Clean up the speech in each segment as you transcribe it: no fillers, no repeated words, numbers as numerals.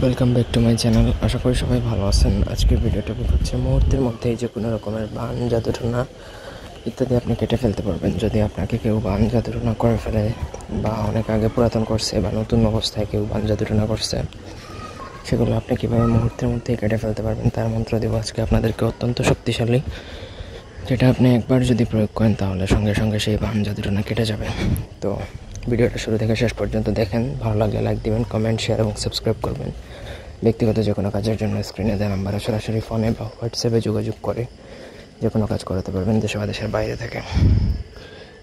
Welcome back to my channel. আশা করি সবাই ভালো আছেন। আজকের ভিডিও টপিক হচ্ছে মুহূর্তের মধ্যেই যে কোনো রকমের বান, জাদুটোনা ইত্যাদি আপনি কেটে ফেলতে পারবেন। যদি আপনাকে কেউ বান জাদুটোনা করে ফেলে বা অনেক আগে পুরাতন করছে বা নতুন অবস্থায় কেউ বান জাদুটোনা করছে, সেগুলো আপনি কীভাবে মুহূর্তের মধ্যেই কেটে ফেলতে পারবেন তার মন্ত্র দেব আজকে আপনাদেরকে, অত্যন্ত শক্তিশালী, যেটা আপনি একবার যদি প্রয়োগ করেন তাহলে সঙ্গে সঙ্গে সেই বান জাদুটোনা কেটে যাবে। তো ভিডিওটা শুরু থেকে শেষ পর্যন্ত দেখেন। ভালো লাগলে লাইক দিবেন, কমেন্ট, শেয়ার এবং সাবস্ক্রাইব করবেন। ব্যক্তিগত যে কোনো কাজের জন্য স্ক্রিনে দেওয়া নাম্বারে সরাসরি ফোনে বা হোয়াটসঅ্যাপে যোগাযোগ করে যে কোনো কাজ করাতে পারবেন দেশে বা দেশের বাইরে থেকে।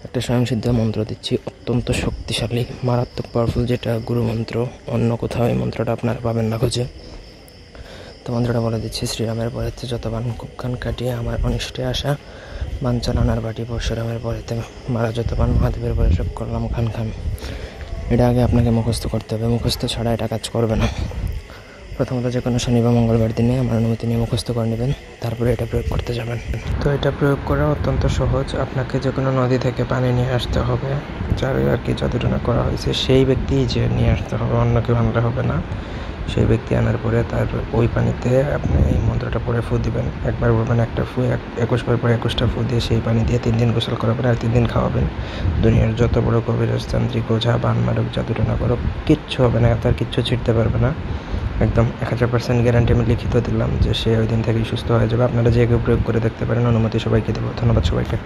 একটা স্বয়ংসিদ্ধ মন্ত্র দিচ্ছি, অত্যন্ত শক্তিশালী, মারাত্মক পাওয়ারফুল, যেটা গুরু মন্ত্র। অন্য কোথাও এই মন্ত্রটা আপনারা পাবেন না খুঁজে। তো মন্ত্রটা বলে দিচ্ছি, শ্রীরামের পরেতে যত বান কুক্ষান কাটিয়ে আমার অনিষ্টে আসা, বান চালানার বাটি পরশুরামের পরেতে মারা যত বান মহাদেবের পরে সব করলাম খান খান। এটা আগে আপনাকে মুখস্থ করতে হবে, মুখস্থ ছাড়া এটা কাজ করবে না। প্রথমত যে কোনো শনি বা মঙ্গলবার দিনে আমার অনুমতি নিয়ে মুখস্থ করে নেবেন, তারপরে এটা প্রয়োগ করতে যাবেন। তো এটা প্রয়োগ করা অত্যন্ত সহজ। আপনাকে যে কোনো নদী থেকে পানি নিয়ে আসতে হবে, যার আর কি জাদুটোনা করা হয়েছে সেই ব্যক্তিই যে নিয়ে আসতে হবে, অন্য কেউ আনলে হবে না। সেই ব্যক্তি আনার পরে তার ওই পানিতে আপনি এই মন্ত্রটা পরে ফু দিবেন। একবার বলবেন একটা ফু, 21 বার পরে 21টা ফু দিয়ে সেই পানি দিয়ে 3 দিন গোসল করাবেন আর 3 দিন খাওয়াবেন। দুনিয়ার যত বড় কবিরাজতান্ত্রিক, ওঝা, বান মারক, জাদুটোনা করো, কিচ্ছু হবে না, তার কিচ্ছু ছিটতে পারবে না। একদম 1000% গ্যারান্টি আমি লিখিত দিলাম যে সে ওই দিন থেকেই সুস্থ হয়ে যাবে। আপনারা যে কেউ প্রয়োগ করে দেখতে পারেন, অনুমতি সবাইকে দেবো। ধন্যবাদ সবাইকে।